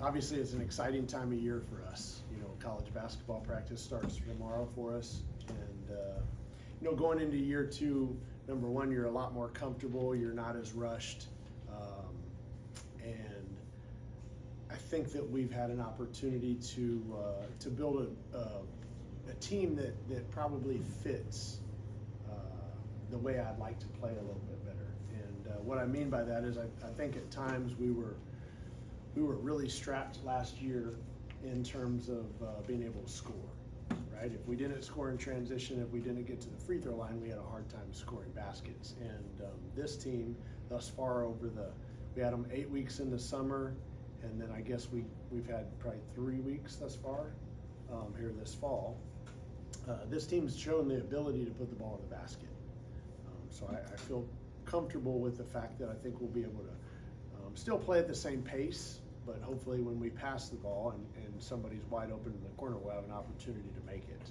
Obviously, it's an exciting time of year for us. College basketball practice starts tomorrow for us, and going into year two, number one, you're a lot more comfortable. You're not as rushed, and I think that we've had an opportunity to build a team that probably fits the way I'd like to play a little bit better. And what I mean by that is I think at times we were really strapped last year in terms of being able to score, right? If we didn't score in transition, if we didn't get to the free throw line, we had a hard time scoring baskets. And this team thus far we had them 8 weeks in the summer, and then I guess we've had probably 3 weeks thus far here this fall. This team's shown the ability to put the ball in the basket. So I feel comfortable with the fact that I think we'll be able to still play at the same pace, but hopefully when we pass the ball and somebody's wide open in the corner, we'll have an opportunity to make it.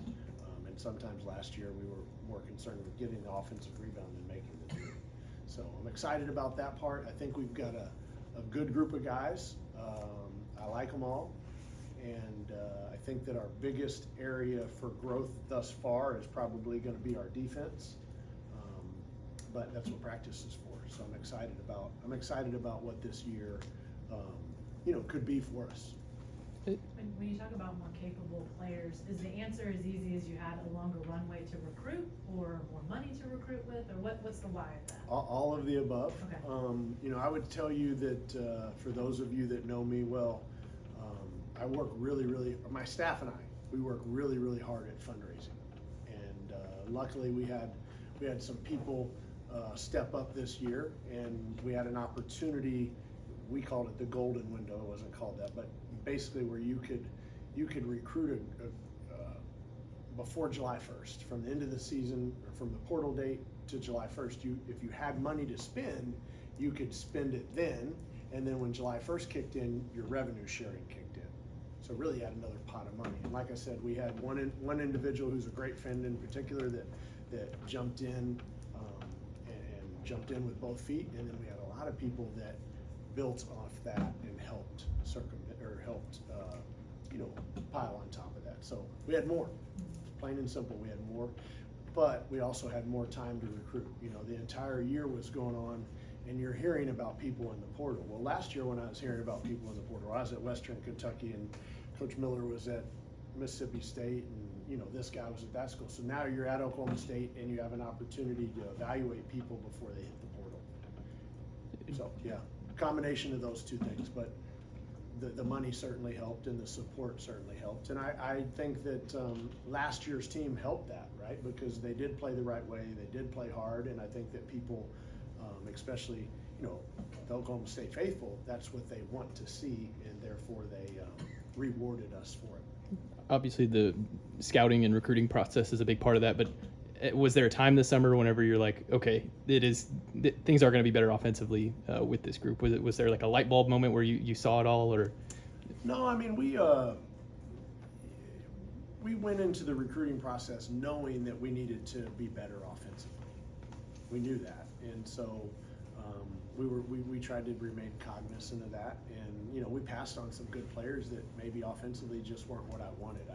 And sometimes last year we were more concerned with getting the offensive rebound than making the three. So I'm excited about that part. I think we've got a good group of guys. I like them all. And I think that our biggest area for growth thus far is probably going to be our defense. But that's what practice is for. So I'm excited about what this year could be for us. When you talk about more capable players, is the answer as easy as you had a longer runway to recruit, or more money to recruit with, or what's the why of that? All of the above. Okay. I would tell you that for those of you that know me well, I work my staff and we work really, really hard at fundraising. And luckily we had some people step up this year, and we had an opportunity. We called it the golden window. It wasn't called that, but basically where you could recruit before July 1st, from the end of the season, or from the portal date to July 1st. If you had money to spend, you could spend it then, and then when July 1st kicked in, your revenue sharing kicked in. So really you had another pot of money. And like I said, we had one individual who's a great friend in particular that jumped in and jumped in with both feet, and then we had a lot of people that built off that and helped pile on top of that. So we had more, plain and simple, we had more, but we also had more time to recruit. The entire year was going on, and you're hearing about people in the portal. Well, last year when I was hearing about people in the portal, I was at Western Kentucky, and Coach Miller was at Mississippi State, and this guy was at that school. So now you're at Oklahoma State, and you have an opportunity to evaluate people before they hit the portal. So yeah, combination of those two things, but the money certainly helped, and the support certainly helped. And I think that last year's team helped that, right? Because they did play the right way, they did play hard, and I think that people, especially the Oklahoma State faithful, that's what they want to see, and therefore they rewarded us for it. Obviously the scouting and recruiting process is a big part of that, but was there a time this summer whenever you're like, okay, things are going to be better offensively with this group? Was there like a light bulb moment where you saw it all, or? No, I mean, we went into the recruiting process knowing that we needed to be better offensively. We knew that, and so we tried to remain cognizant of that, and we passed on some good players that maybe offensively just weren't what I wanted.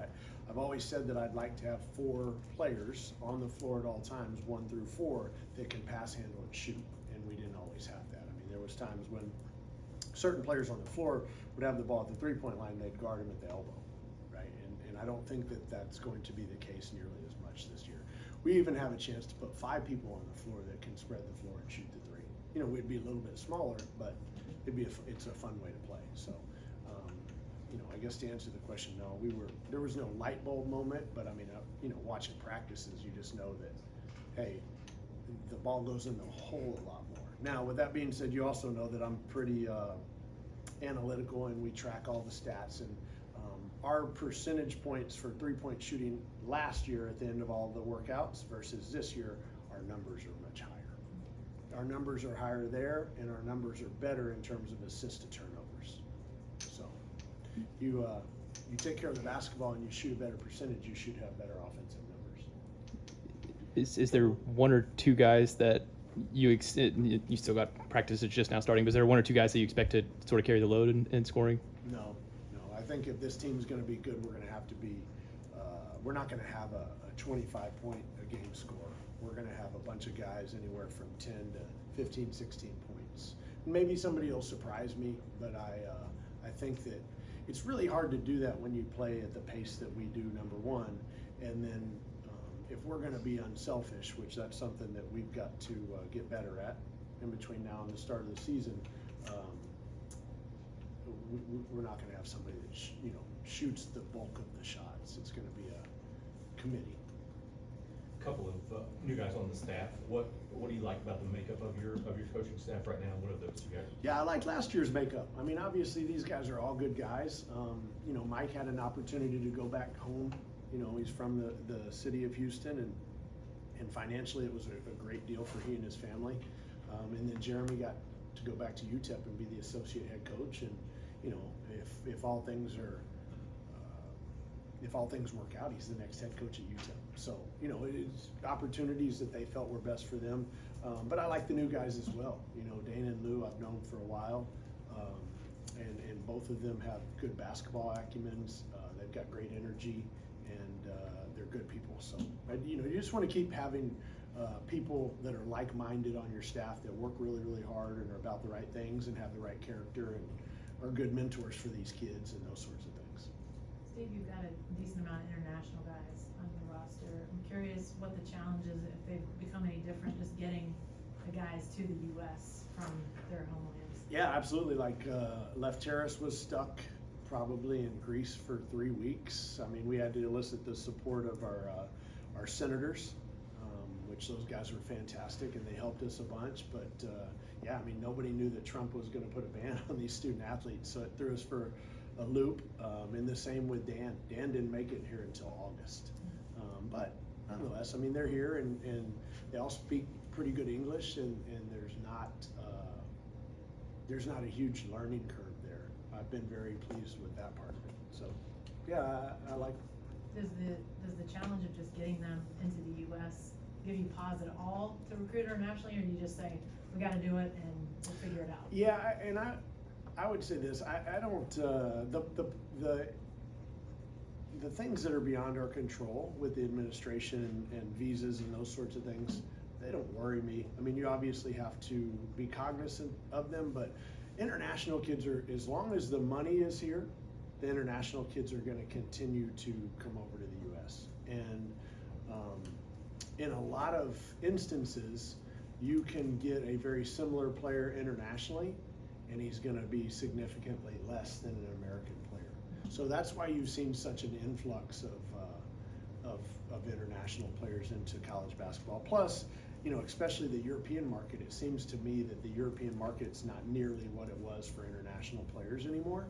I've always said that I'd like to have 4 players on the floor at all times, 1 through 4, that can pass, handle, and shoot, and we didn't always have that. I mean, there was times when certain players on the floor would have the ball at the three-point line, they'd guard him at the elbow, right? And I don't think that that's going to be the case nearly as much this year. We even have a chance to put 5 people on the floor that can spread the floor and shoot the three. We'd be a little bit smaller, but it's a fun way to play. So, I guess to answer the question, no, there was no light bulb moment, but I mean, watching practices, you just know that, hey, the ball goes in the hole a lot more. Now, with that being said, you also know that I'm pretty analytical, and we track all the stats, and our percentage points for three-point shooting last year at the end of all the workouts versus this year, our numbers are much higher. Our numbers are higher there, and our numbers are better in terms of assists to turnovers. So you take care of the basketball and you shoot a better percentage, you should have better offensive numbers. Is there 1 or 2 guys that you still got practices just now starting, but is there one or two guys that you expect to sort of carry the load in scoring? No. I think if this team's going to be good, we're going to have to be. We're not going to have a 25-point a game score. We're going to have a bunch of guys anywhere from 10 to 15, 16 points. Maybe somebody will surprise me, but I think that it's really hard to do that when you play at the pace that we do, number one, and then if we're going to be unselfish, which that's something that we've got to get better at in between now and the start of the season, we're not going to have somebody that shoots the bulk of the shots. It's going to be a committee. A couple of new guys on the staff. What do you like about the makeup of your coaching staff right now? What are those two guys? Yeah, I liked last year's makeup. I mean, obviously these guys are all good guys. Mike had an opportunity to go back home. He's from the city of Houston, and financially it was a great deal for he and his family. And then Jeremy got to go back to UTEP and be the associate head coach. And if all things work out, he's the next head coach at UTEP. So it's opportunities that they felt were best for them. But I like the new guys as well. Dana and Lou I've known for a while, and both of them have good basketball acumens. They've got great energy, and they're good people. So you just want to keep having people that are like-minded on your staff that work really, really hard and are about the right things and have the right character and are good mentors for these kids and those sorts of things. Steve, you've got a decent amount of international guys on your roster. I'm curious what the challenge is, if they've become any different, just getting the guys to the U.S. from their homelands. Yeah, absolutely. Like Lefteris was stuck probably in Greece for 3 weeks. I mean, we had to elicit the support of our senators, which those guys were fantastic, and they helped us a bunch. But yeah, I mean, nobody knew that Trump was going to put a ban on these student athletes, so it threw us for a loop. And the same with Dan. Dan didn't make it here until August. But nonetheless, I mean, they're here, and they all speak pretty good English, and there's not a huge learning curve there. I've been very pleased with that part of it. So yeah, I like it. Does the challenge of just getting them into the U.S. give you pause at all to recruit internationally, or do you just say, we got to do it and we'll figure it out? Yeah, and I would say this, I don't, the things that are beyond our control with the administration and visas and those sorts of things, they don't worry me. I mean, you obviously have to be cognizant of them, but international kids are, as long as the money is here, the international kids are going to continue to come over to the U.S. And in a lot of instances, you can get a very similar player internationally, and he's going to be significantly less than an American player. So that's why you've seen such an influx of international players into college basketball. Plus, especially the European market, it seems to me that the European market's not nearly what it was for international players anymore.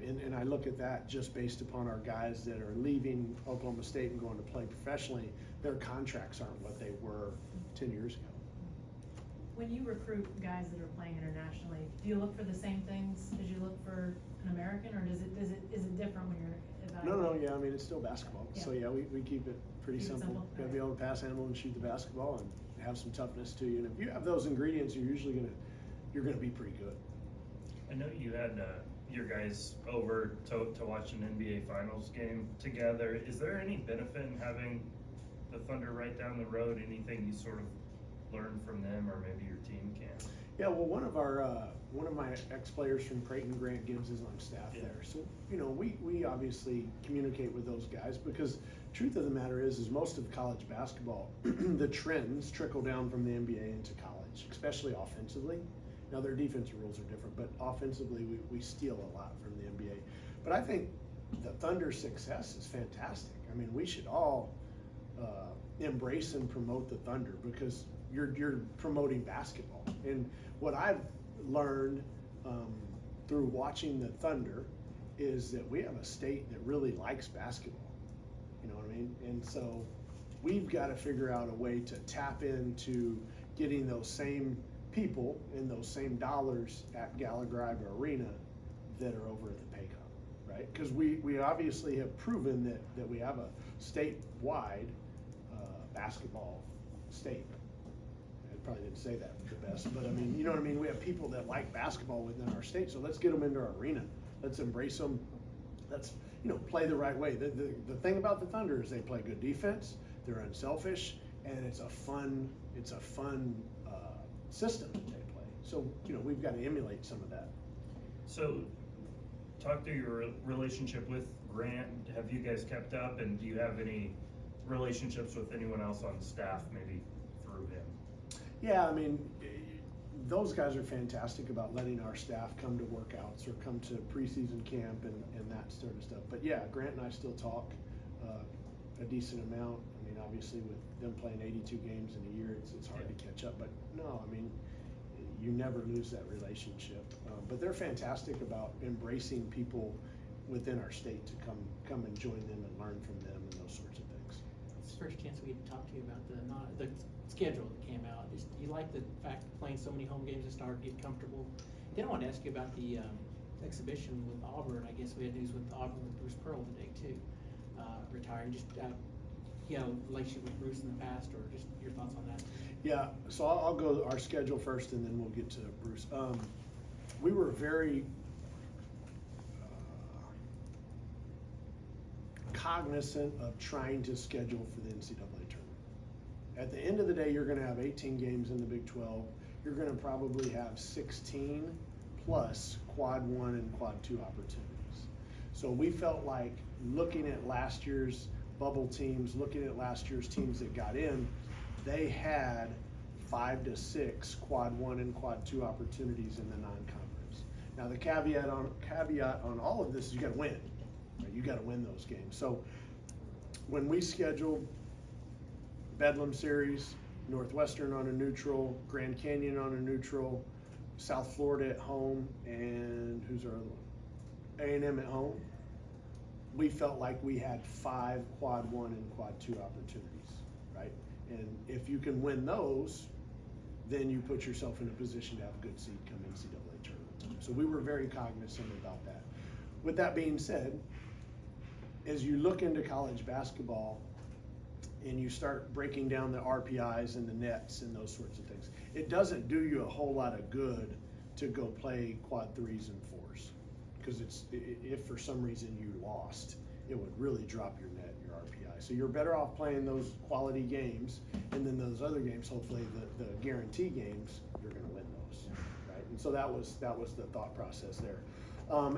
And I look at that just based upon our guys that are leaving Oklahoma State and going to play professionally. Their contracts aren't what they were 10 years ago. When you recruit guys that are playing internationally, do you look for the same things as you look for an American, or is it different when you're evaluating? No, yeah, I mean, it's still basketball. Yeah. So yeah, we keep it pretty Keep it simple. simple. You gotta be able to pass, handle, and shoot the basketball, and have some toughness to you. And if you have those ingredients, you're gonna be pretty good. I know you had your guys over to watch an NBA Finals game together. Is there any benefit in having the Thunder right down the road? Anything you sort of learn from them, or maybe your team can? Yeah, well, one of my ex-players from Creighton, Grant Gibbs, is on staff there. So we obviously communicate with those guys, because truth of the matter is most of college basketball, the trends trickle down from the NBA into college, especially offensively. Now their defensive rules are different, but offensively we steal a lot from the NBA. But I think the Thunder's success is fantastic. I mean, we should all embrace and promote the Thunder, because you're promoting basketball. And what I've learned through watching the Thunder is that we have a state that really likes basketball. You know what I mean? And so we've got to figure out a way to tap into getting those same people and those same dollars at Gallagher Arena that are over at the Paycom, right? Because we obviously have proven that we have a statewide basketball state. probably didn't say that the best, but I mean, you know what I mean? We have people that like basketball within our state, so let's get them into our arena. Let's embrace them. Let's, play the right way. The thing about the Thunder is they play good defense, they're unselfish, and it's a fun system that they play. So, we've got to emulate some of that. So, talk through your relationship with Grant. Have you guys kept up, and do you have any relationships with anyone else on staff, maybe through him? Yeah, I mean, those guys are fantastic about letting our staff come to workouts or come to preseason camp and that sort of stuff. But yeah, Grant and I still talk a decent amount. I mean, obviously with them playing 82 games in a year, it's hard to catch up. But no, I mean, you never lose that relationship. But they're fantastic about embracing people within our state to come and join them and learn from them and those sorts of things. It's the first chance we get to talk to you about the schedule that came out. Just, you like the fact of playing so many home games to start, get comfortable. Then I wanted to ask you about the exhibition with Auburn. I guess we had news with Auburn with Bruce Pearl today too, retiring. Just relationship with Bruce in the past, or just your thoughts on that? Yeah, so I'll go our schedule first, and then we'll get to Bruce. We were very cognizant of trying to schedule for the NCAA tournament. At the end of the day, you're going to have 18 games in the Big 12. You're going to probably have 16 plus quad 1 and quad 2 opportunities. So we felt like looking at last year's bubble teams, looking at last year's teams that got in, they had 5 to 6 quad 1 and quad 2 opportunities in the non-conference. Now the caveat on all of this is you got to win. Right? You got to win those games. So when we scheduled Bedlam Series, Northwestern on a neutral, Grand Canyon on a neutral, South Florida at home, and who's our other one? A&M at home. We felt like we had 5 quad 1 and quad 2 opportunities, right? And if you can win those, then you put yourself in a position to have a good seed come NCAA tournament time. So we were very cognizant about that. With that being said, as you look into college basketball and you start breaking down the RPIs and the nets and those sorts of things, it doesn't do you a whole lot of good to go play quad 3s and 4s. Because if for some reason you lost, it would really drop your net, your RPI. So you're better off playing those quality games, and then those other games, hopefully the guarantee games, you're going to win those, right? And so that was the thought process there.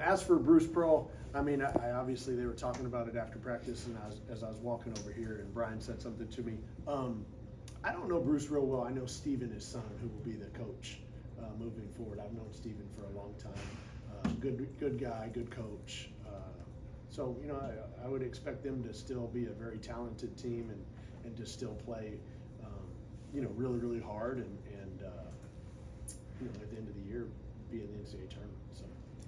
As for Bruce Pearl, I mean, I obviously they were talking about it after practice, and as I was walking over here, and Brian said something to me. I don't know Bruce real well. I know Steven, his son, who will be the coach moving forward. I've known Steven for a long time. Good guy, good coach. So, I would expect them to still be a very talented team and to still play, really, really hard and at the end of the year, be in the NCAA tournament. So.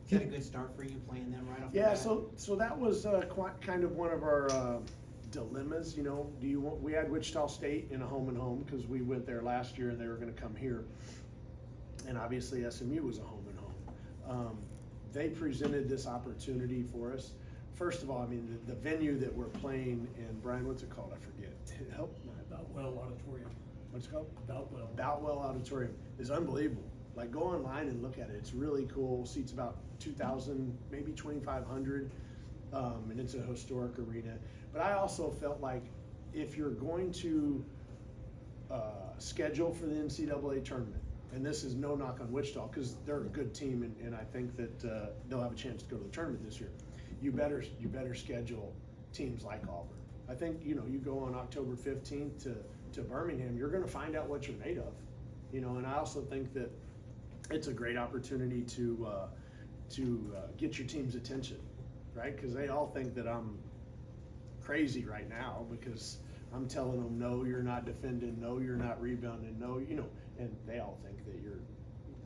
Is that a good start for you playing them right off the Yeah, bat? so that was quite kind of one of our dilemmas. We had Wichita State in a home and home because we went there last year and they were going to come here, and obviously SMU was a home and home. They presented this opportunity for us. First of all, I mean the venue that we're playing in, Brian, what's it called? I forget. Help. Boutwell Auditorium. What's it called? Boutwell Auditorium is unbelievable. Like, go online and look at it. It's really cool. Seats about 2,000, maybe 2,500, and it's a historic arena. But I also felt like if you're going to schedule for the NCAA tournament, and this is no knock on Wichita because they're a good team, and I think that they'll have a chance to go to the tournament this year. You better schedule teams like Auburn. I think you go on October 15th to Birmingham, you're going to find out what you're made of, and I also think that it's a great opportunity to get your team's attention, right? Because they all think that I'm crazy right now because I'm telling them, no, you're not defending, no, you're not rebounding, no, and they all think that you're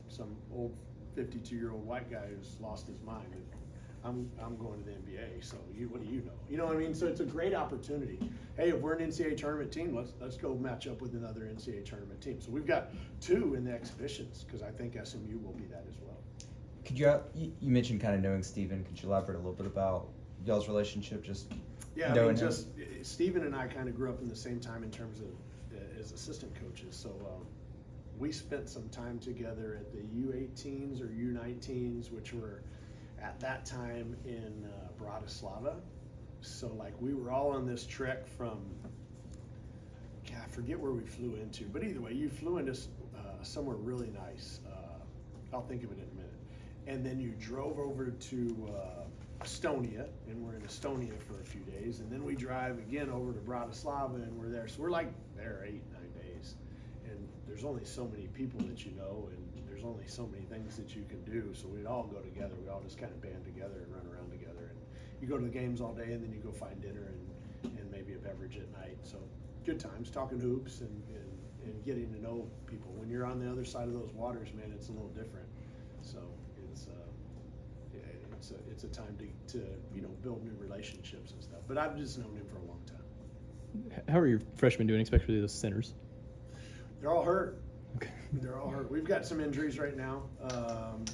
some old 52-year-old white guy who's lost his mind. I'm going to the NBA, so what do you know? You know what I mean? So it's a great opportunity. Hey, if we're an NCAA tournament team, let's go match up with another NCAA tournament team. So we've got 2 in the exhibitions because I think SMU will be that as well. Could you mentioned kind of knowing Steven. Could you elaborate a little bit about y'all's relationship? Yeah, I mean, Steven and I kind of grew up in the same time in terms of as assistant coaches. So we spent some time together at the U18s or U19s, which were at that time in Bratislava. So like we were all on this trek from, God, I forget where we flew into, but either way, you flew into somewhere really nice. I'll think of it in a minute. And then you drove over to Estonia, and we're in Estonia for a few days, and then we drive again over to Bratislava, and we're there. So we're like there 8-9 days, and there's only so many people that you know, and there's only so many things that you can do. So we'd all go together. We all just kind of band together and run around together, and you go to the games all day, and then you go find dinner and maybe a beverage at night. So good times, talking hoops and getting to know people. When you're on the other side of those waters, man, it's a little different. So it's a time to build new relationships and stuff. But I've just known him for a long time. How are your freshmen doing, especially those centers? They're all hurt. Okay. They're all hurt. We've got some injuries right now.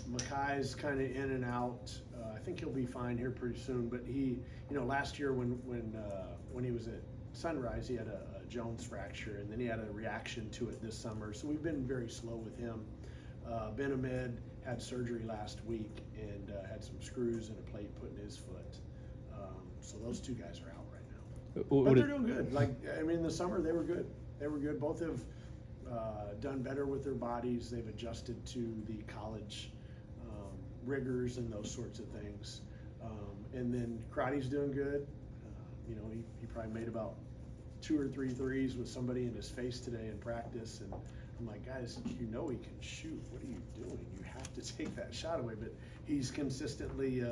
Mackay's kind of in and out. I think he'll be fine here pretty soon. But he, last year when he was at Sunrise, he had a Jones fracture, and then he had a reaction to it this summer. So we've been very slow with him. Ben Ahmed had surgery last week and had some screws and a plate put in his foot. So those two guys are out right now. But they're doing good. In the summer they were good. They were good. Both have done better with their bodies. They've adjusted to the college rigors and those sorts of things. And then Karate's doing good. He probably made about 2 or 3 threes with somebody in his face today in practice, and I'm like, guys, he can shoot. What are you doing? You have to take that shot away. But he's consistently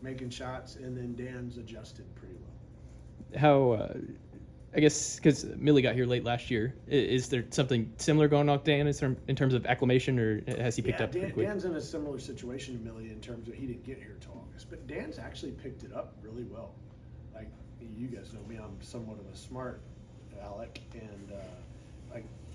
making shots, and then Dan's adjusted pretty well. How, I guess, because Millie got here late last year, is there something similar going on with Dan in terms of acclimation, or has he picked up pretty quick? Dan's in a similar situation to Millie in terms of he didn't get here till August, but Dan's actually picked it up really well. Like, you guys know me, I'm somewhat of a smart Alec, and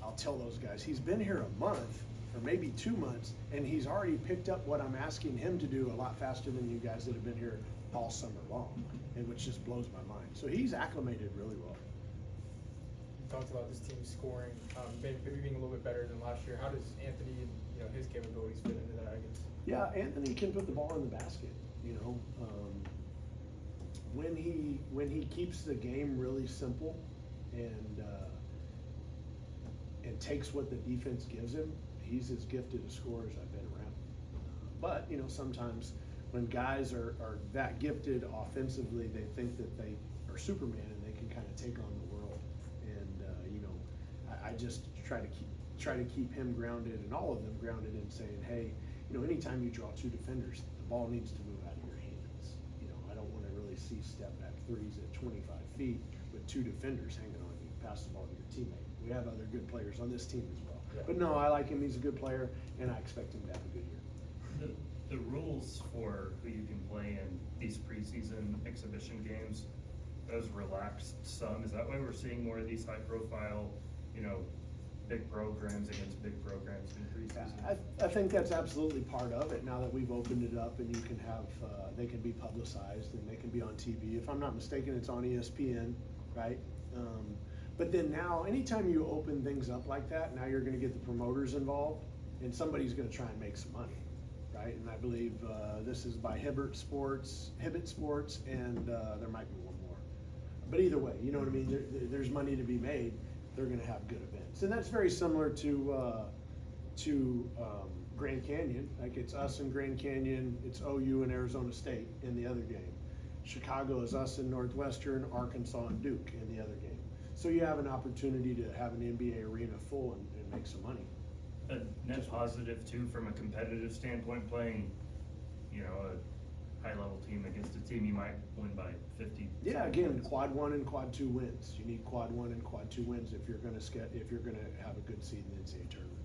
I'll tell those guys, he's been here a month or maybe 2 months, and he's already picked up what I'm asking him to do a lot faster than you guys that have been here all summer long, and which just blows my mind. So he's acclimated really well. You talked about this team scoring, maybe being a little bit better than last year. How does Anthony and his capabilities fit into that, I guess? Yeah, Anthony can put the ball in the basket. When he keeps the game really simple and takes what the defense gives him, he's as gifted a scorer as I've been around. But sometimes when guys are that gifted offensively, they think that they are Superman and they can kind of take on the world. And I just try to keep him grounded and all of them grounded in saying, hey, anytime you draw 2 defenders, the ball needs to move out of your hands. I don't want to really see step back threes at 25 feet with 2 defenders hanging on you. Pass the ball to your teammate. We have other good players on this team as well. Yeah. But no, I like him. He's a good player, and I expect him to have a good year. The rules for who you can play in these preseason exhibition games, those relaxed some. Is that why we're seeing more of these high profile, big programs against big programs in preseason? I think that's absolutely part of it now that we've opened it up and you can have, they can be publicized and they can be on TV. If I'm not mistaken, it's on ESPN, right? But then now, anytime you open things up like that, now you're gonna get the promoters involved and somebody's gonna try and make some money, right? And I believe this is by Hibbett Sports, and there might be one more. But either way, you know what I mean? There's money to be made. They're gonna have good events. And that's very similar to Grand Canyon. Like it's us and Grand Canyon, it's OU and Arizona State in the other game. Chicago is us and Northwestern, Arkansas and Duke in the other game. So you have an opportunity to have an NBA arena full and make some money. A net positive too, from a competitive standpoint, playing, a high-level team against a team you might win by 50. Yeah, again, points. Quad 1 and Quad 2 wins. You need Quad 1 and Quad 2 wins if you're gonna have a good seed in the NCAA tournament.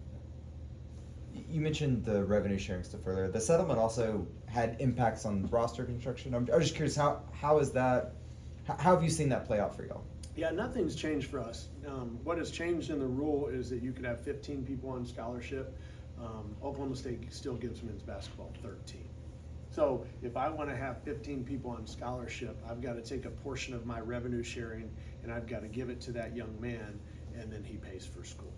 You mentioned the revenue sharing stuff earlier. The settlement also had impacts on roster construction. I'm just curious, how is that? How have you seen that play out for y'all? Yeah, nothing's changed for us. What has changed in the rule is that you could have 15 people on scholarship. Oklahoma State still gives men's basketball 13. So if I want to have 15 people on scholarship, I've got to take a portion of my revenue sharing and I've got to give it to that young man, and then he pays for school.